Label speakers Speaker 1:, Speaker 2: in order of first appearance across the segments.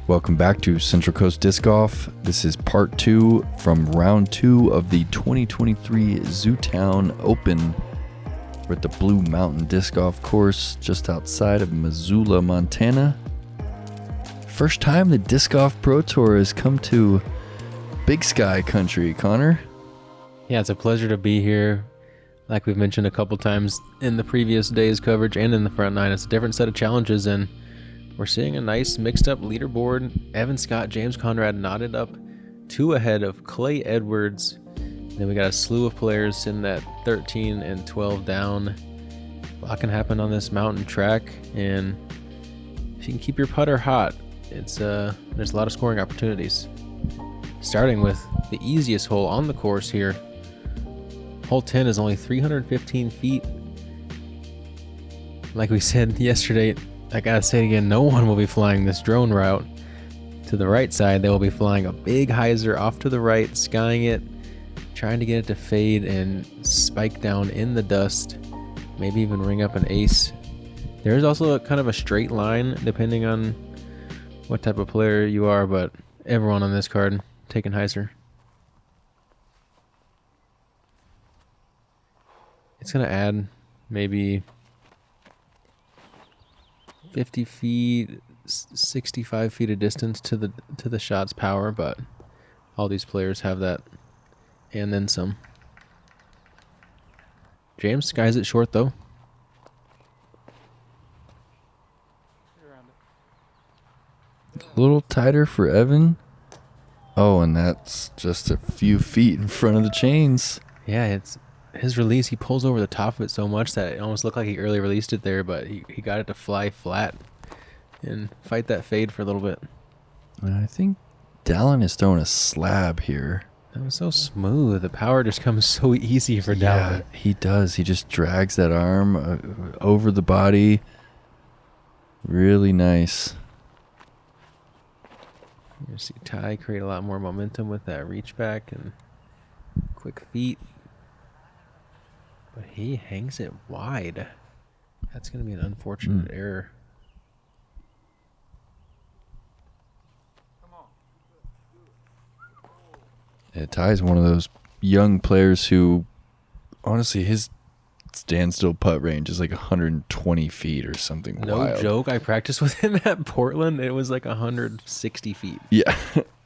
Speaker 1: Welcome back to Central Coast Disc Golf. This is part 2 from round 2 of the 2023 Zootown Open. We're at the Blue Mountain Disc Golf Course just outside of Missoula, Montana. First time the Disc Golf Pro Tour has come to Big Sky Country, Connor.
Speaker 2: Yeah, it's a pleasure to be here. Like we've mentioned a couple times in the previous day's coverage and in the front nine, it's a different set of challenges, and we're seeing a nice mixed-up leaderboard. Evan Scott, James Conrad knotted up 2 ahead of Clay Edwards. Then we got a slew of players sitting at 13 and 12 down. A lot can happen on this mountain track, and if you can keep your putter hot, there's a lot of scoring opportunities. Starting with the easiest hole on the course here. Hole 10 is only 315 feet. Like we said yesterday, I gotta say it again, no one will be flying this drone route. To the right side, they will be flying a big hyzer off to the right, skying it, trying to get it to fade and spike down in the dust, maybe even ring up an ace. There is also a kind of a straight line depending on what type of player you are, but everyone on this card taking hyzer. It's gonna add maybe 50 feet, 65 feet of distance to the shot's power, but all these players have that and then some. James skies it short though.
Speaker 1: A little tighter for Evan. Oh, and that's just a few feet in front of the chains.
Speaker 2: Yeah, it's his release. He pulls over the top of it so much that it almost looked like he early released it there, but he got it to fly flat and fight that fade for a little bit.
Speaker 1: I think Dallin is throwing a slab here.
Speaker 2: That was so smooth. The power just comes so easy for Dallin.
Speaker 1: Yeah, he does. He just drags that arm over the body. Really nice.
Speaker 2: You see Ty create a lot more momentum with that reach back and quick feet. But he hangs it wide. That's going to be an unfortunate error.
Speaker 1: Yeah, Ty's one of those young players who, honestly, his standstill putt range is like 120 feet or something wild.
Speaker 2: No joke. I practiced with him at Portland. It was like 160 feet.
Speaker 1: Yeah,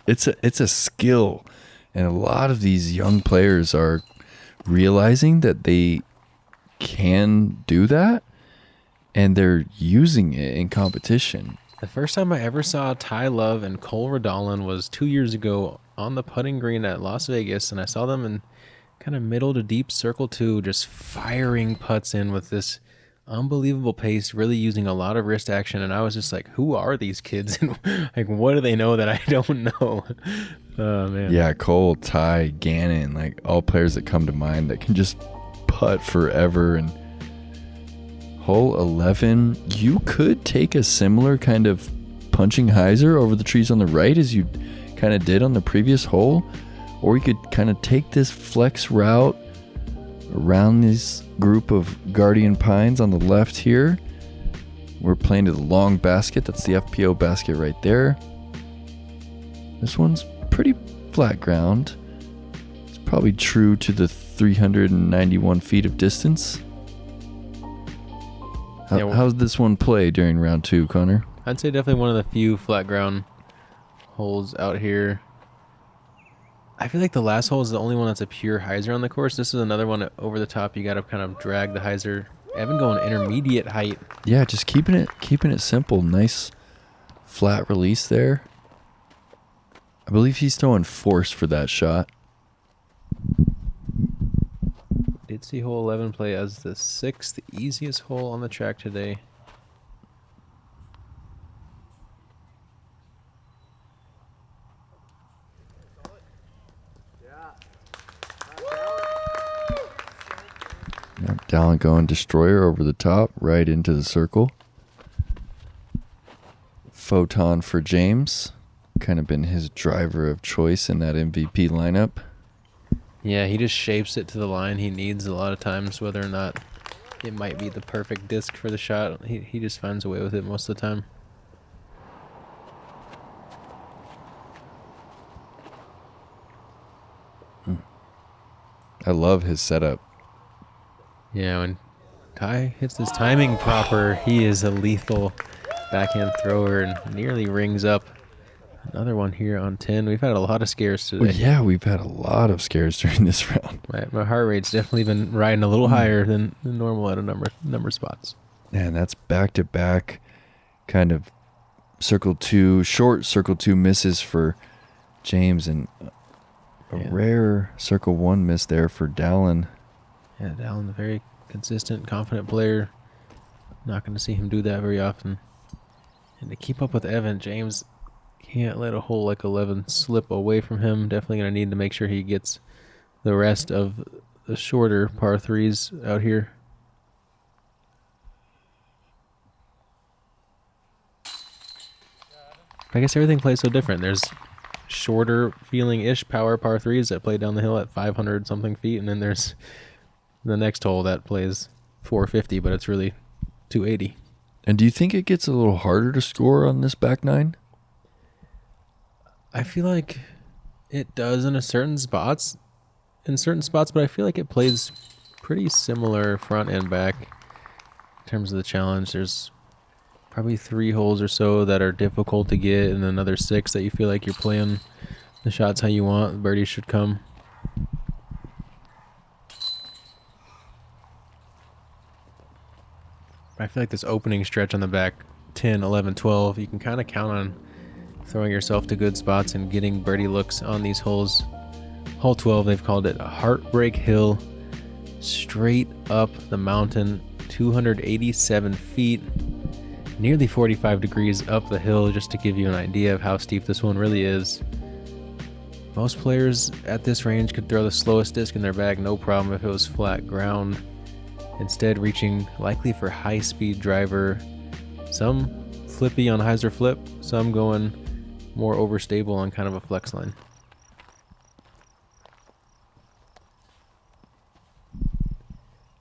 Speaker 1: it's a skill. And a lot of these young players are realizing that they can do that, and they're using it in competition.
Speaker 2: The first time I ever saw Ty Love and Cole Redolin was 2 years ago on the putting green at Las Vegas, and I saw them in kind of middle to deep circle 2, just firing putts in with this unbelievable pace, really using a lot of wrist action, and I was just like, who are these kids, and like, what do they know that I don't know? Oh man.
Speaker 1: Yeah, Cole, Ty, Gannon, like all players that come to mind that can just putt forever. And hole 11, you could take a similar kind of punching hyzer over the trees on the right as you kind of did on the previous hole, or you could kind of take this flex route around this group of Guardian Pines on the left here. We're playing to the long basket. That's the FPO basket right there. This one's pretty flat ground. It's probably true to the 391 feet of distance. How's this one play during round 2, Connor?
Speaker 2: I'd say definitely one of the few flat ground holes out here. I feel like the last hole is the only one that's a pure hyzer on the course. This is another one that over the top. You got to kind of drag the hyzer. Evan going intermediate height.
Speaker 1: Yeah, just keeping it simple. Nice flat release there. I believe he's throwing force for that shot.
Speaker 2: Did see hole 11 play as the 6th easiest hole on the track today.
Speaker 1: Yep, Dallin going destroyer over the top, right into the circle. Photon for James. Kind of been his driver of choice in that MVP lineup.
Speaker 2: Yeah, he just shapes it to the line he needs a lot of times, whether or not it might be the perfect disc for the shot. He just finds a way with it most of the time.
Speaker 1: I love his setup.
Speaker 2: Yeah, when Ty hits his timing proper, he is a lethal backhand thrower and nearly rings up. Another one here on 10. We've had a lot of scares today.
Speaker 1: Well, yeah, we've had a lot of scares during this round.
Speaker 2: My heart rate's definitely been riding a little higher than normal at a number of spots.
Speaker 1: And that's back-to-back kind of short circle 2 misses for James, and a rare circle 1 miss there for Dallin.
Speaker 2: Yeah, Dallin, a very consistent, confident player. Not going to see him do that very often. And to keep up with Evan, James can't let a hole like 11 slip away from him. Definitely going to need to make sure he gets the rest of the shorter par 3s out here. I guess everything plays so different. There's shorter feeling-ish power par 3s that play down the hill at 500 something feet, and then there's the next hole that plays 450, but it's really 280.
Speaker 1: And do you think it gets a little harder to score on this back nine?
Speaker 2: I feel like it does in certain spots, but I feel like it plays pretty similar front and back in terms of the challenge. There's probably 3 holes or so that are difficult to get, and another 6 that you feel like you're playing the shots how you want. The birdies should come. I feel like this opening stretch on the back 10, 11, 12, you can kind of count on throwing yourself to good spots and getting birdie looks on these holes. Hole 12, they've called it a Heartbreak Hill, straight up the mountain, 287 feet, nearly 45 degrees up the hill, just to give you an idea of how steep this one really is. Most players at this range could throw the slowest disc in their bag, no problem if it was flat ground. Instead, reaching likely for high-speed driver, some flippy on hyzer flip, some going more overstable on kind of a flex line.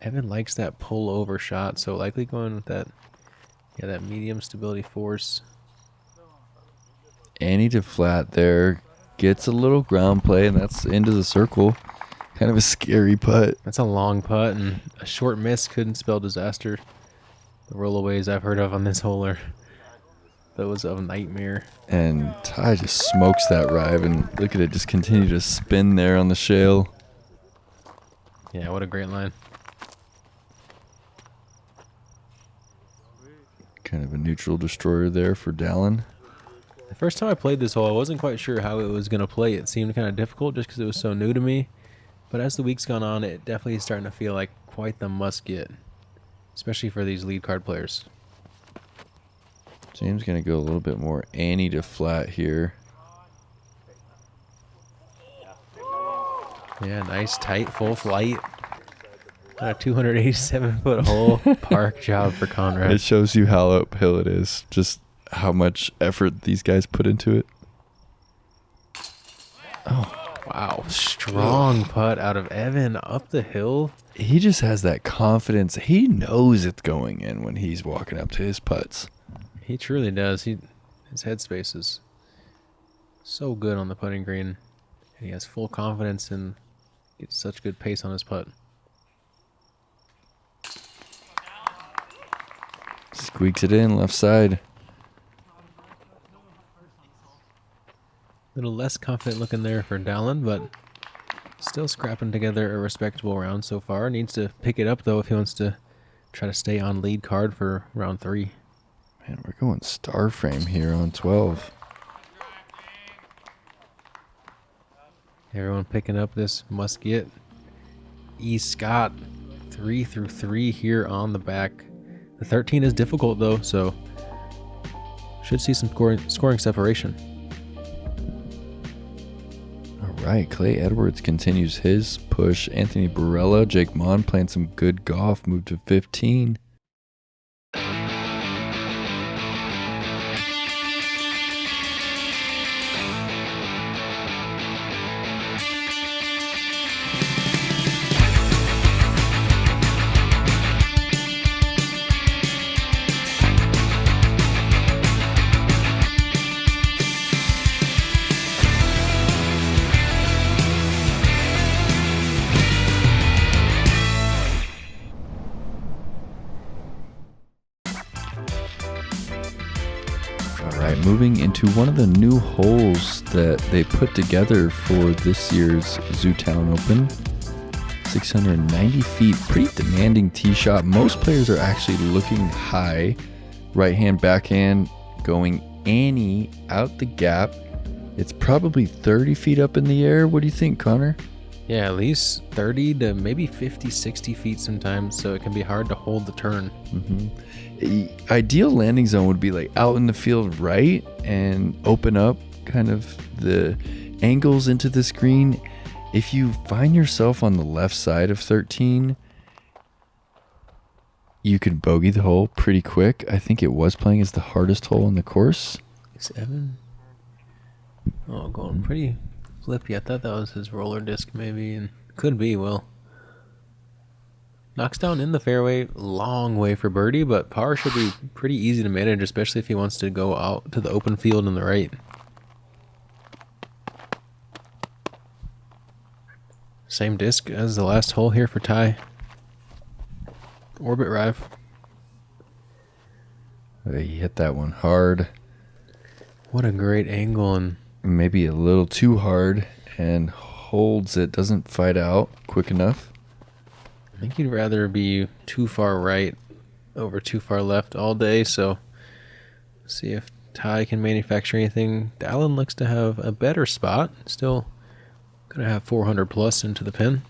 Speaker 2: Evan likes that pull over shot, so likely going with that, that medium stability force.
Speaker 1: Annie to flat there, gets a little ground play, and that's into the circle. Kind of a scary putt.
Speaker 2: That's a long putt, and a short miss couldn't spell disaster. The rollaways I've heard of on this hole are those of nightmare.
Speaker 1: And Ty just smokes that drive, and look at it just continue to spin there on the shale.
Speaker 2: Yeah, what a great line.
Speaker 1: Kind of a neutral destroyer there for Dallin.
Speaker 2: The first time I played this hole, I wasn't quite sure how it was going to play. It seemed kind of difficult just because it was so new to me. But as the week's gone on, it definitely is starting to feel like quite the must-get, especially for these lead card players.
Speaker 1: James going to go a little bit more Annie to flat here.
Speaker 2: Yeah, nice, tight, full flight. On a 287-foot hole. Park job for Conrad.
Speaker 1: It shows you how uphill it is, just how much effort these guys put into it. Oh.
Speaker 2: Wow, strong putt out of Evan up the hill.
Speaker 1: He just has that confidence. He knows it's going in when he's walking up to his putts.
Speaker 2: He truly does. His headspace is so good on the putting green. And he has full confidence and gets such good pace on his putt.
Speaker 1: Squeaks it in, left side.
Speaker 2: A little less confident looking there for Dallin, but still scrapping together a respectable round so far. Needs to pick it up, though, if he wants to try to stay on lead card for round 3.
Speaker 1: Man, we're going star frame here on 12.
Speaker 2: Everyone picking up this must-get. E. Scott, 3 through 3 here on the back. The 13 is difficult, though, so should see some scoring separation.
Speaker 1: All right, Clay Edwards continues his push. Anthony Barella, Jake Mon playing some good golf, moved to 15. All right, moving into one of the new holes that they put together for this year's Zootown Open. 690 feet, pretty demanding tee shot. Most players are actually looking high. Right hand, backhand, going Annie out the gap. It's probably 30 feet up in the air. What do you think, Connor?
Speaker 2: Yeah, at least 30 to maybe 50, 60 feet sometimes, so it can be hard to hold the turn.
Speaker 1: Ideal landing zone would be like out in the field right and open up kind of the angles into the screen. If you find yourself on the left side of 13, you could bogey the hole pretty quick. I think it was playing as the hardest hole on the course.
Speaker 2: 7. Oh, going pretty flippy. I thought that was his roller disc maybe, and could be. Well, knocks down in the fairway, long way for birdie, but par should be pretty easy to manage, especially if he wants to go out to the open field on the right. Same disc as the last hole here for Ty. Orbit Rive.
Speaker 1: He hit that one hard.
Speaker 2: What a great angle, and
Speaker 1: maybe a little too hard, and holds it, doesn't fight out quick enough.
Speaker 2: I think you'd rather be too far right over too far left all day, so see if Ty can manufacture anything. Dallin looks to have a better spot. Still gonna have 400 plus into the pin.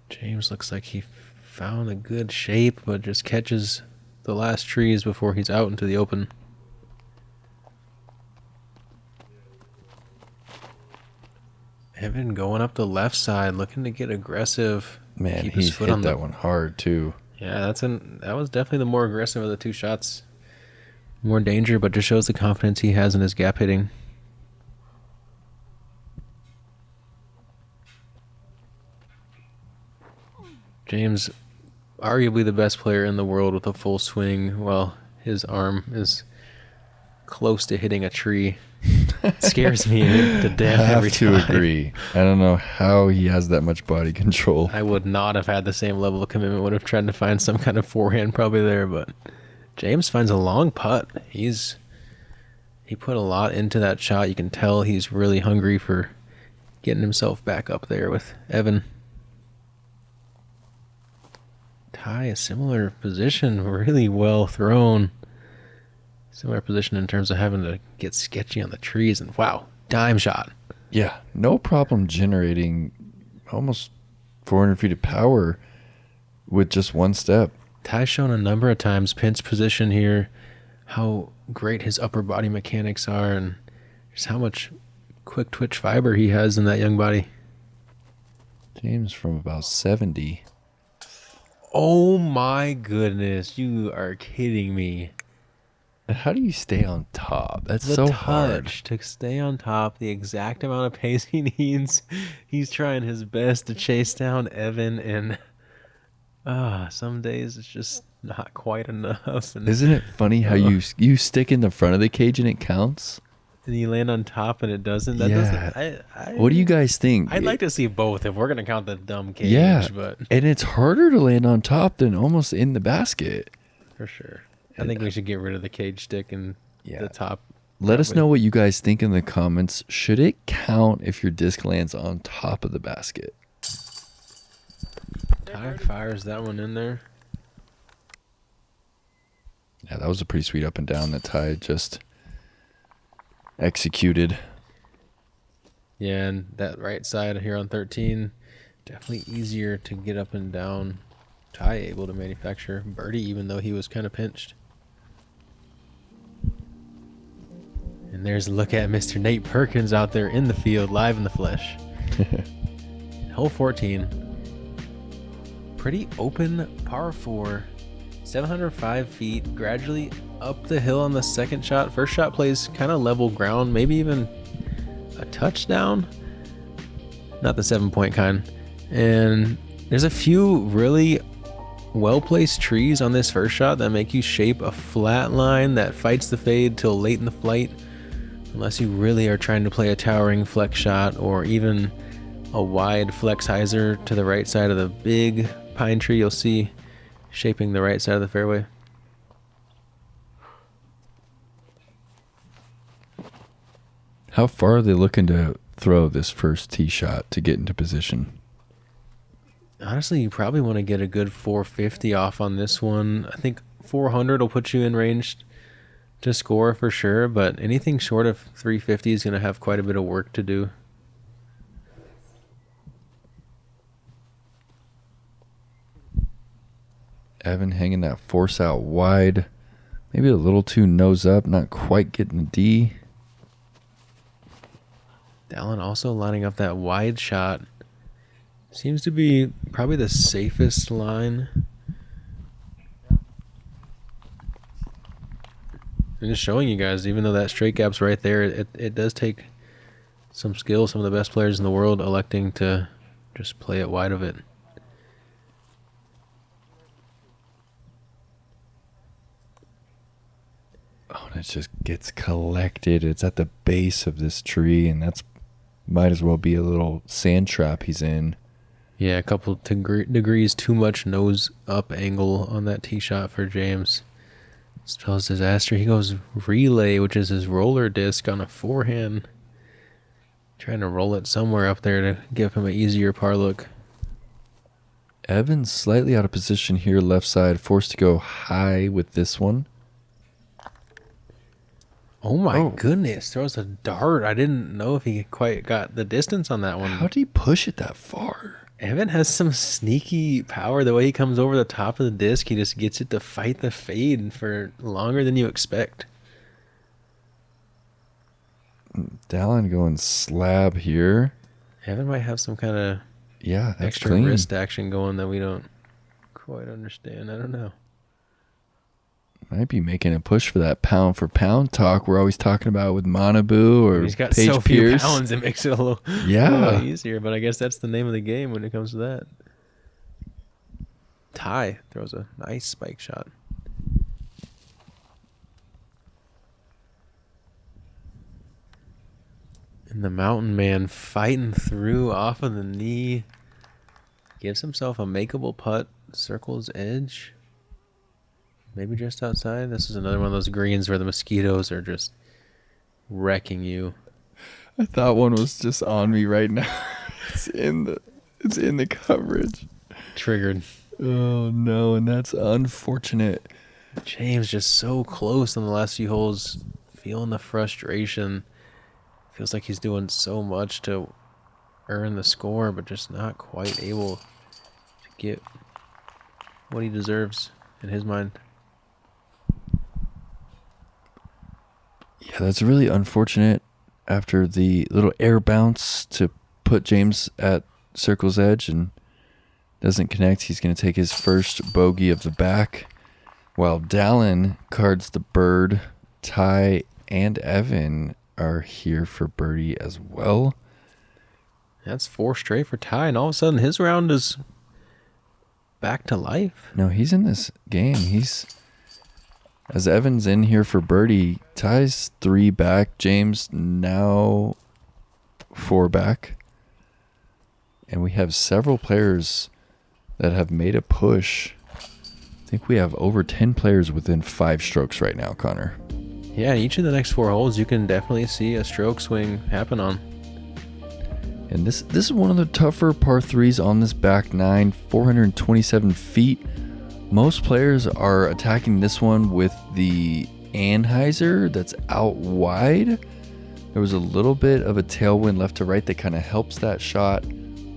Speaker 2: James looks like he found a good shape, but just catches the last trees before he's out into the open. Evan going up the left side, looking to get aggressive.
Speaker 1: Man,
Speaker 2: keep
Speaker 1: he
Speaker 2: his foot
Speaker 1: hit
Speaker 2: on
Speaker 1: that one hard too.
Speaker 2: Yeah, that was definitely the more aggressive of the two shots. More danger, but just shows the confidence he has in his gap hitting. James, arguably the best player in the world with a full swing, while his arm is close to hitting a tree. Scares me to death every time.
Speaker 1: I have to agree. I don't know how he has that much body control.
Speaker 2: I would not have had the same level of commitment. Would have tried to find some kind of forehand probably there, but James finds a long putt. He put a lot into that shot. You can tell he's really hungry for getting himself back up there with Evan. Ty, a similar position, really well thrown. Similar position in terms of having to get sketchy on the trees, and wow, dime shot.
Speaker 1: Yeah, no problem generating almost 400 feet of power with just one step.
Speaker 2: Ty's shown a number of times pinch position here, how great his upper body mechanics are, and just how much quick twitch fiber he has in that young body.
Speaker 1: James from about 70.
Speaker 2: Oh my goodness, you are kidding me.
Speaker 1: How do you stay on top? That's
Speaker 2: the
Speaker 1: so
Speaker 2: touch
Speaker 1: hard.
Speaker 2: To stay on top, the exact amount of pace he needs. He's trying his best to chase down Evan, and some days it's just not quite enough. And,
Speaker 1: isn't it funny how you stick in the front of the cage and it counts?
Speaker 2: And you land on top and it doesn't? That
Speaker 1: yeah.
Speaker 2: doesn't.
Speaker 1: What do you guys think?
Speaker 2: I'd like to see both if we're going to count the dumb cage.
Speaker 1: Yeah,
Speaker 2: but
Speaker 1: and it's harder to land on top than almost in the basket.
Speaker 2: For sure. I think we should get rid of the cage stick and the top.
Speaker 1: Let us know what you guys think in the comments. Should it count if your disc lands on top of the basket?
Speaker 2: Ty fires that one in there.
Speaker 1: Yeah, that was a pretty sweet up and down that Ty just executed.
Speaker 2: Yeah, and that right side here on 13, definitely easier to get up and down. Ty able to manufacture birdie even though he was kind of pinched. And there's a look at Mr. Nate Perkins out there in the field, live in the flesh. Hole 14. Pretty open par 4. 705 feet, gradually up the hill on the second shot. First shot plays kind of level ground, maybe even a touchdown. Not the 7-point kind. And there's a few really well-placed trees on this first shot that make you shape a flat line that fights the fade till late in the flight. Unless you really are trying to play a towering flex shot or even a wide flex hyzer to the right side of the big pine tree, you'll see shaping the right side of the fairway.
Speaker 1: How far are they looking to throw this first tee shot to get into position?
Speaker 2: Honestly, you probably want to get a good 450 off on this one. I think 400 will put you in range to score for sure, but anything short of 350 is going to have quite a bit of work to do.
Speaker 1: Evan hanging that force out wide. Maybe a little too nose up, not quite getting the D.
Speaker 2: Dallin also lining up that wide shot. Seems to be probably the safest line. And just showing you guys, even though that straight gap's right there, it does take some skill. Some of the best players in the world electing to just play it wide of it.
Speaker 1: Oh, and it just gets collected. It's at the base of this tree, and that's might as well be a little sand trap he's in.
Speaker 2: Yeah, a couple degrees too much nose up angle on that tee shot for James. Spells disaster. He goes relay, which is his roller disc on a forehand. Trying to roll it somewhere up there to give him an easier par look.
Speaker 1: Evan's slightly out of position here, left side, forced to go high with this one.
Speaker 2: Oh my goodness, throws a dart. I didn't know if he quite got the distance on that one.
Speaker 1: How did he push it that far?
Speaker 2: Evan has some sneaky power. The way he comes over the top of the disc, he just gets it to fight the fade for longer than you expect.
Speaker 1: Dallin going slab here.
Speaker 2: Evan might have some kind of
Speaker 1: that's
Speaker 2: extra
Speaker 1: clean.
Speaker 2: wrist action going that we don't quite understand. I don't know.
Speaker 1: Might be making a push for that pound for pound talk we're always talking about with Manabu or
Speaker 2: He's got
Speaker 1: Paige
Speaker 2: so
Speaker 1: Pierce.
Speaker 2: few pounds, it makes it a little easier. But I guess that's the name of the game when it comes to that. Ty throws a nice spike shot. And the mountain man fighting through off of the knee. Gives himself a makeable putt. Circles edge. Maybe just outside. This is another one of those greens where the mosquitoes are just wrecking you.
Speaker 1: I thought one was just on me right now. It's in the coverage.
Speaker 2: Triggered.
Speaker 1: Oh no, and that's unfortunate.
Speaker 2: James just so close on the last few holes, feeling the frustration. Feels like he's doing so much to earn the score, but just not quite able to get what he deserves in his mind.
Speaker 1: Yeah, that's really unfortunate after the little air bounce to put James at circle's edge and doesn't connect. He's going to take his first bogey of the back while Dallin cards the bird. Ty and Evan are here for birdie as well.
Speaker 2: That's 4 straight for Ty, and all of a sudden his round is back to life.
Speaker 1: No, he's in this game. As Evan's in here for birdie, Ty's 3 back. James now 4 back. And we have several players that have made a push. I think we have over 10 players within 5 strokes right now, Connor.
Speaker 2: Yeah, each of the next 4 holes you can definitely see a stroke swing happen on.
Speaker 1: And this is one of the tougher par 3s on this back 9, 427 feet. Most players are attacking this one with the Anheuser that's out wide. There was a little bit of a tailwind left to right that kind of helps that shot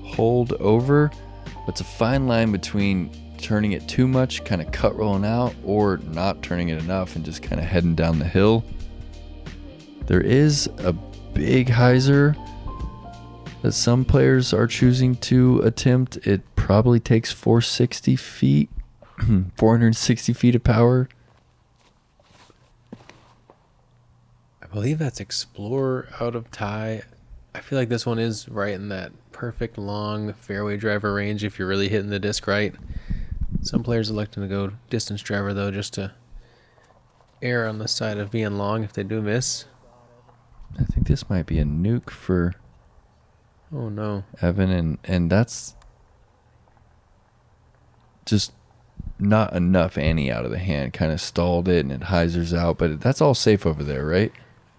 Speaker 1: hold over. But it's a fine line between turning it too much, kind of cut rolling out, or not turning it enough and just kind of heading down the hill. There is a big hyzer that some players are choosing to attempt. It probably takes 460 feet. 460 feet of power.
Speaker 2: I believe that's Explorer out of Ty. I feel like this one is right in that perfect long fairway driver range if you're really hitting the disc right. Some players electing to go distance driver though, just to err on the side of being long if they do miss.
Speaker 1: I think this might be a nuke for
Speaker 2: Oh no.
Speaker 1: Evan, and that's just not enough ante out of the hand. Kind of stalled it and it hyzers out, but that's all safe over there, right?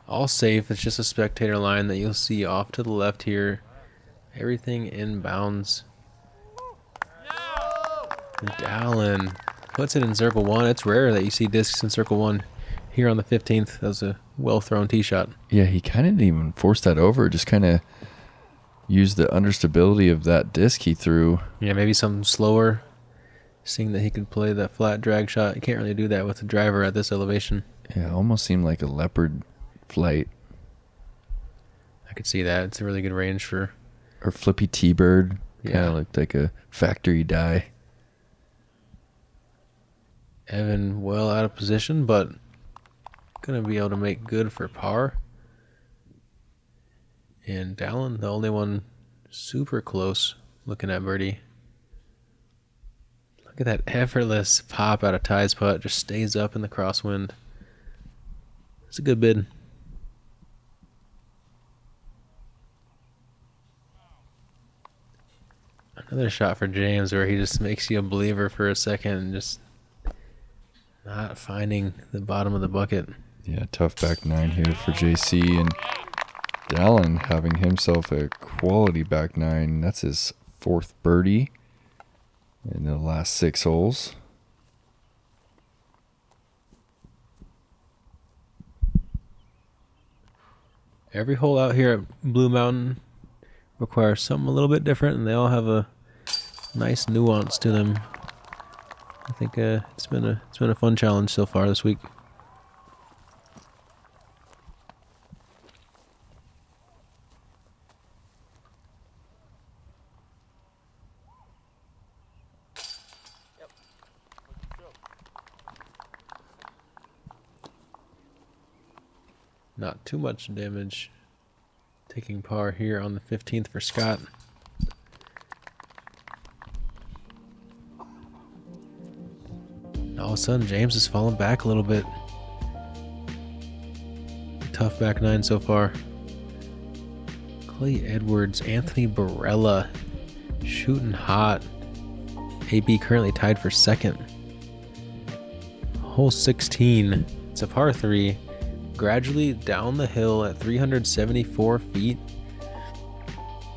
Speaker 2: All safe. It's just a spectator line that you'll see off to the left here. Everything inbounds. Dallin puts it in circle one. It's rare that you see discs in circle one here on the 15th. That was a well-thrown tee shot.
Speaker 1: Yeah, he kind of didn't even force that over. Just kind of used the understability of that disc he threw.
Speaker 2: Yeah, maybe something slower. Seeing that he could play that flat drag shot. You can't really do that with the driver at this elevation.
Speaker 1: Yeah, it almost seemed like a leopard flight.
Speaker 2: I could see that. It's a really good range for...
Speaker 1: Or flippy T-bird. Kind
Speaker 2: Yeah.
Speaker 1: of looked like a factory die.
Speaker 2: Evan well out of position, but going to be able to make good for par. And Dallin, the only one super close looking at birdie. Look at that effortless pop out of Ty's putt. Just stays up in the crosswind. It's a good bid. Another shot for James where he just makes you a believer for a second and just not finding the bottom of the bucket.
Speaker 1: Yeah, tough back nine here for JC, and Dallin having himself a quality back nine. That's his fourth birdie in the last 6 holes.
Speaker 2: Every hole out here at Blue Mountain requires something a little bit different, and they all have a nice nuance to them. I think it's been a fun challenge so far this week. Not too much damage. Taking par here on the 15th for Scott. All of a sudden, James has fallen back a little bit. Tough back nine so far. Clay Edwards, Anthony Barella, shooting hot. AB currently tied for second. Hole 16. It's a par 3. Gradually down the hill at 374 feet.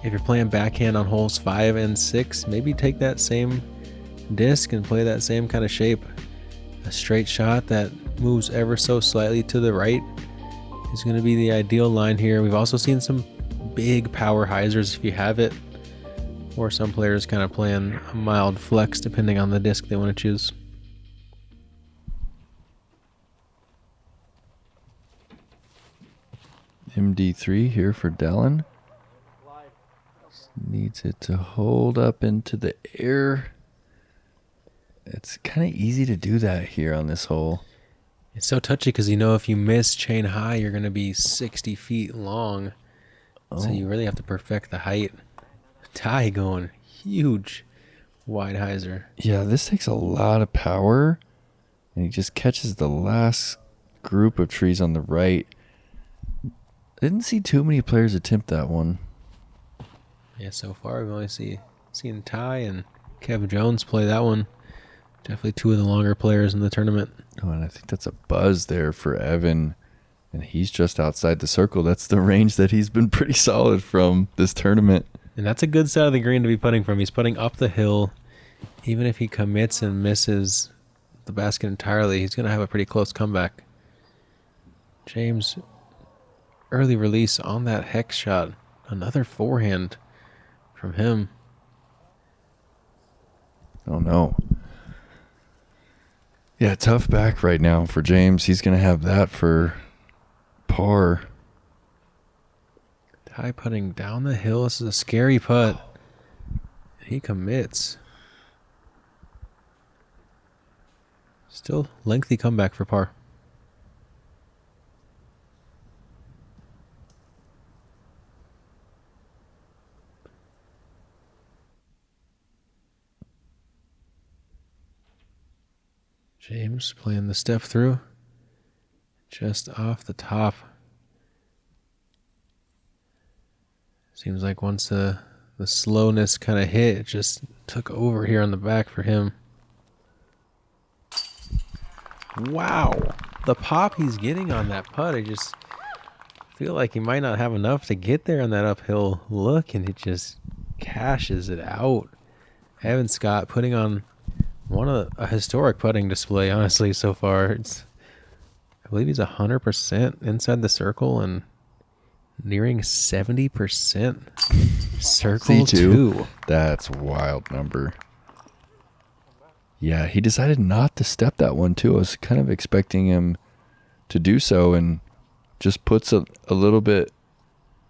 Speaker 2: If you're playing backhand on holes 5 and 6, maybe take that same disc and play that same kind of shape. A straight shot that moves ever so slightly to the right is going to be the ideal line here. We've also seen some big power hyzers if you have it, or some players kind of playing a mild flex depending on the disc they want to choose.
Speaker 1: MD3 here for Dallin. Needs it to hold up into the air. It's kind of easy to do that here on this hole.
Speaker 2: It's so touchy because you know if you miss chain high, you're going to be 60 feet long. So you really have to perfect the height. Ty going huge wide hyzer.
Speaker 1: Yeah, this takes a lot of power. And he just catches the last group of trees on the right. I didn't see too many players attempt that one.
Speaker 2: Yeah, so far we've only seen Ty and Kevin Jones play that one. Definitely two of the longer players in the tournament.
Speaker 1: Oh, and I think that's a buzz there for Evan. And he's just outside the circle. That's the range that he's been pretty solid from this tournament.
Speaker 2: And that's a good side of the green to be putting from. He's putting up the hill. Even if he commits and misses the basket entirely, he's going to have a pretty close comeback. James, early release on that hex shot. Another forehand from him.
Speaker 1: Oh, no. Yeah, tough back right now for James. He's going to have that for par.
Speaker 2: Ty putting down the hill. This is a scary putt. He commits. Still lengthy comeback for par. James playing the step through. Just off the top. Seems like once the slowness kind of hit, it just took over here on the back for him. Wow. The pop he's getting on that putt, I just feel like he might not have enough to get there on that uphill look, and it just cashes it out. Evan Scott putting on a historic putting display, honestly, so far. I believe he's 100% inside the circle and nearing 70% circle
Speaker 1: C2.
Speaker 2: two.
Speaker 1: That's a wild number. Yeah, he decided not to step that one too. I was kind of expecting him to do so, and just puts a little bit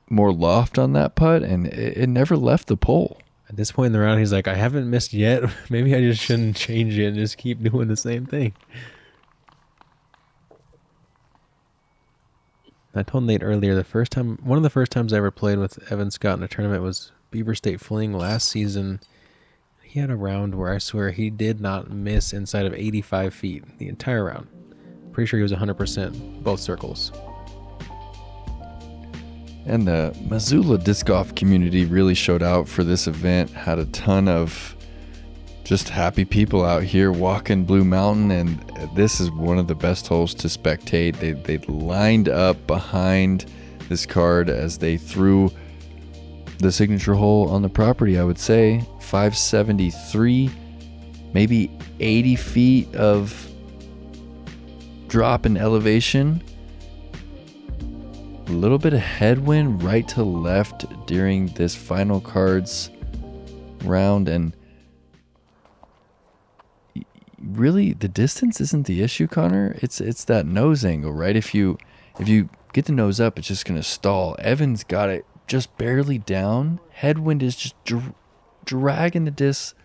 Speaker 1: more loft on that putt, and it never left the pole.
Speaker 2: At this point in the round, he's like, I haven't missed yet. Maybe I just shouldn't change it and just keep doing the same thing. I told Nate earlier, one of the first times I ever played with Evan Scott in a tournament was Beaver State Fling last season. He had a round where I swear he did not miss inside of 85 feet the entire round. Pretty sure he was 100% both circles.
Speaker 1: And the Missoula disc golf community really showed out for this event. Had a ton of just happy people out here walking Blue Mountain, and this is one of the best holes to spectate. They lined up behind this card as they threw the signature hole on the property. I would say 573, maybe 80 feet of drop in elevation. A little bit of headwind right to left during this final cards round, and really the distance isn't the issue, Connor. It's that nose angle, right? If you get the nose up, it's just gonna stall. Evans got it just barely down. Headwind is just dragging the disc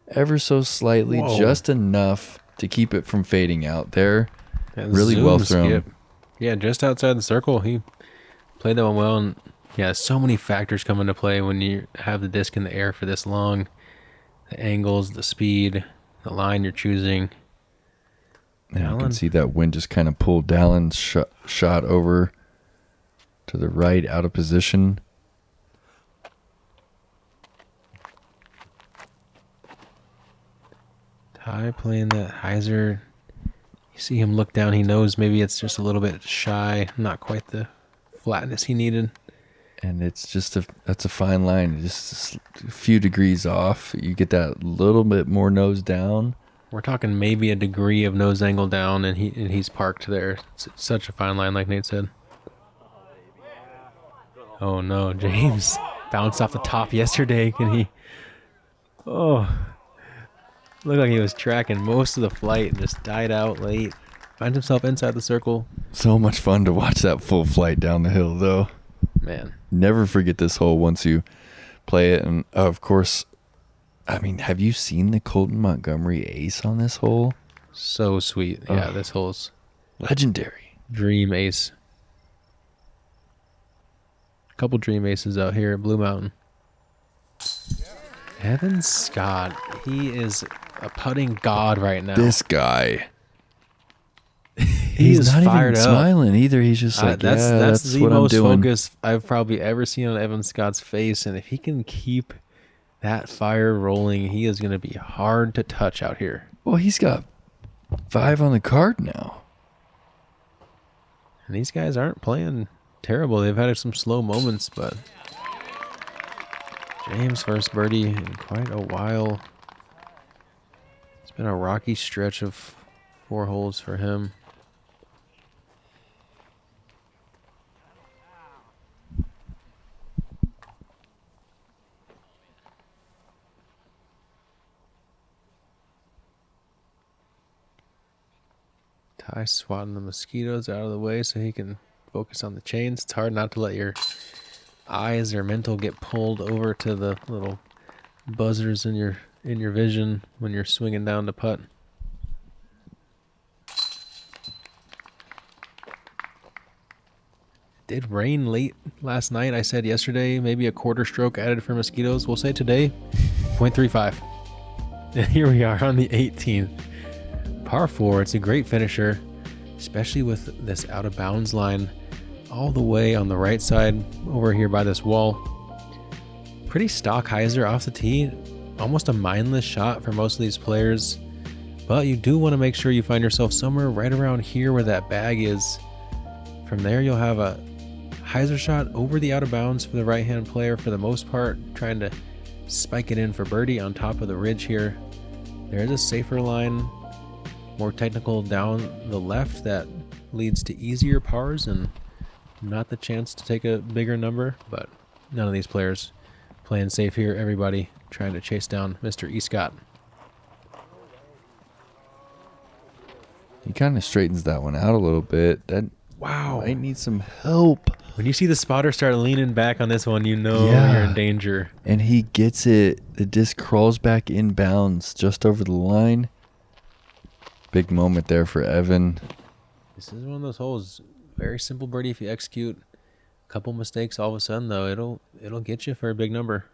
Speaker 1: ever so slightly. Whoa. Just enough to keep it from fading out there. Really well thrown.
Speaker 2: Skip. Yeah, just outside the circle. He played that one well, and yeah, so many factors come into play when you have the disc in the air for this long. The angles, the speed, the line you're choosing.
Speaker 1: Yeah, I can see that wind just kind of pulled Dallin's shot over to the right, out of position.
Speaker 2: Ty playing that hyzer. You see him look down. He knows maybe it's just a little bit shy, not quite the flatness he needed.
Speaker 1: And it's just that's a fine line. Just a few degrees off. You get that little bit more nose down.
Speaker 2: We're talking maybe a degree of nose angle down, and he's parked there. It's such a fine line, like Nate said. Oh no, James bounced off the top yesterday. Looked like he was tracking most of the flight and just died out late. Finds himself inside the circle.
Speaker 1: So much fun to watch that full flight down the hill, though.
Speaker 2: Man.
Speaker 1: Never forget this hole once you play it. And, of course, I mean, have you seen the Colton Montgomery ace on this hole?
Speaker 2: So sweet. Yeah, this hole's
Speaker 1: legendary.
Speaker 2: Dream ace. A couple dream aces out here at Blue Mountain. Evan Scott, he is a putting god right now.
Speaker 1: This guy. He's not even smiling either. He's just like, that's
Speaker 2: the
Speaker 1: what
Speaker 2: most
Speaker 1: I'm doing.
Speaker 2: Focus I've probably ever seen on Evan Scott's face. And if he can keep that fire rolling, he is going to be hard to touch out here.
Speaker 1: Well, he's got 5 on the card now.
Speaker 2: And these guys aren't playing terrible. They've had some slow moments, but James' first birdie in quite a while. It's been a rocky stretch of 4 holes for him. Ty swatting the mosquitoes out of the way so he can focus on the chains. It's hard not to let your eyes or mental get pulled over to the little buzzers in your vision when you're swinging down to putt. It did rain late last night. I said yesterday maybe a quarter stroke added for mosquitoes. We'll say today 0.35. And here we are on the 18th. Par 4. It's a great finisher, especially with this out of bounds line all the way on the right side over here by this wall. Pretty stock hyzer off the tee. Almost a mindless shot for most of these players. But you do want to make sure you find yourself somewhere right around here where that bag is. From there, you'll have a hyzer shot over the out of bounds for the right-hand player for the most part, trying to spike it in for birdie on top of the ridge here. There is a safer line, more technical down the left that leads to easier pars and not the chance to take a bigger number, but none of these players playing safe here. Everybody trying to chase down Mr. Escott.
Speaker 1: He kind of straightens that one out a little bit. That might need some help.
Speaker 2: When you see the spotter start leaning back on this one, you know you're in danger.
Speaker 1: And he gets it. The disc crawls back inbounds just over the line. Big moment there for Evan.
Speaker 2: This is one of those holes. Very simple birdie if you execute. A couple mistakes, all of a sudden, though, it'll get you for a big number.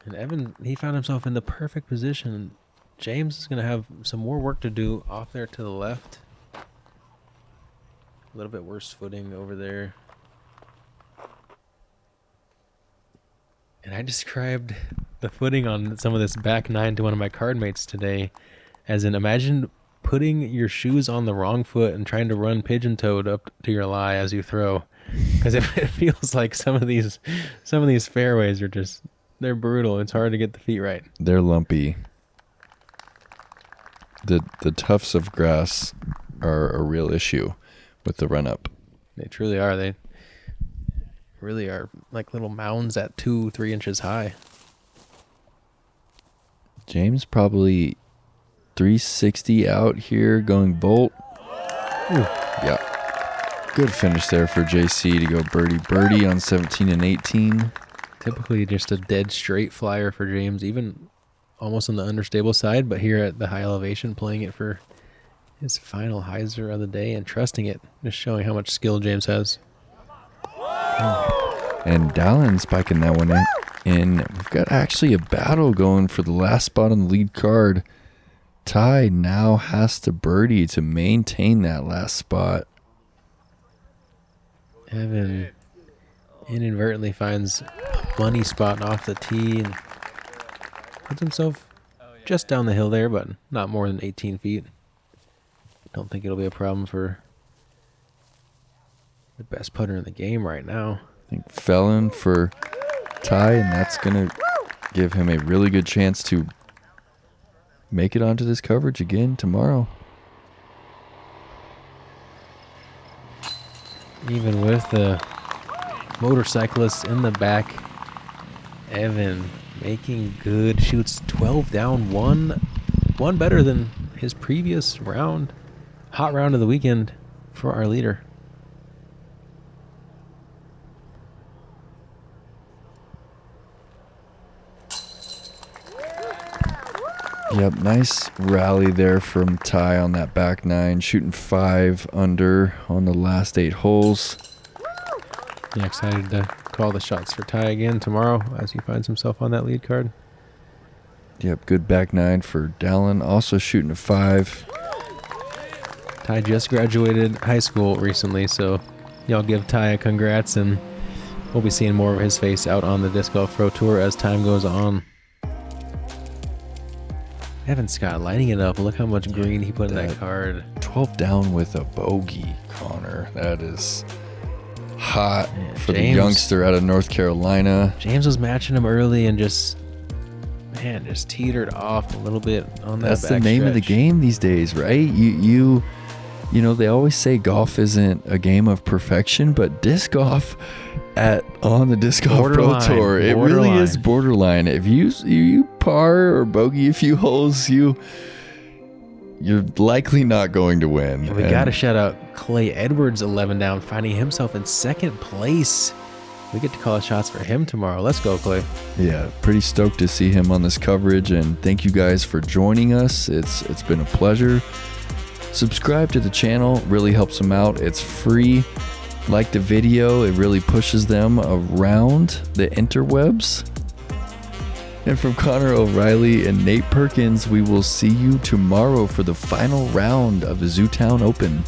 Speaker 2: And Evan, he found himself in the perfect position. James is going to have some more work to do off there to the left. A little bit worse footing over there. And I described the footing on some of this back nine to one of my card mates today as in, imagine putting your shoes on the wrong foot and trying to run pigeon-toed up to your lie as you throw. Because it feels like some of these fairways are just, they're brutal. It's hard to get the feet right.
Speaker 1: They're lumpy. The tufts of grass are a real issue with the run-up.
Speaker 2: They truly are. They really are like little mounds at 2-3 inches high.
Speaker 1: James probably 360 out here going bolt. Ooh. Yeah. Good finish there for JC to go birdie on 17 and 18.
Speaker 2: Typically just a dead straight flyer for James, even almost on the understable side, but here at the high elevation, playing it for his final hyzer of the day and trusting it, just showing how much skill James has.
Speaker 1: And Dallin spiking that one in. We've got actually a battle going for the last spot on the lead card. Ty now has to birdie to maintain that last spot.
Speaker 2: Evan inadvertently finds a money spot off the tee and puts himself just down the hill there, but not more than 18 feet. Don't think it'll be a problem for the best putter in the game right now.
Speaker 1: I think Felon for Ty, and that's going to give him a really good chance to make it onto this coverage again tomorrow.
Speaker 2: Even with the motorcyclists in the back, Evan making good shoots. 12 down, one better than his previous round. Hot round of the weekend for our leader.
Speaker 1: Yep, nice rally there from Ty on that back nine, shooting 5 under on the last 8 holes.
Speaker 2: Yeah, excited to call the shots for Ty again tomorrow as he finds himself on that lead card.
Speaker 1: Yep, good back nine for Dallin, also shooting a 5.
Speaker 2: Ty just graduated high school recently, so y'all give Ty a congrats, and we'll be seeing more of his face out on the Disc Golf Pro Tour as time goes on. Evan Scott lighting it up. Look how much green he put in that card.
Speaker 1: 12 down with a bogey, Connor. That is hot for the
Speaker 2: James,
Speaker 1: youngster out of North Carolina.
Speaker 2: James was matching him early and just teetered off a little bit on that.
Speaker 1: That's the name of the game these days, right? You know, they always say golf isn't a game of perfection, but disc golf on the Disc Golf Pro Tour, it really is borderline. If you par or bogey a few holes, you're likely not going to win.
Speaker 2: And we got to shout out Clay Edwards, 11 down, finding himself in second place. We get to call shots for him tomorrow. Let's go, Clay.
Speaker 1: Yeah, pretty stoked to see him on this coverage, and thank you guys for joining us. It's been a pleasure. Subscribe to the channel, really helps them out. It's free. Like the video, it really pushes them around the interwebs. And from Connor O'Reilly and Nate Perkins, we will see you tomorrow for the final round of the Zootown Open.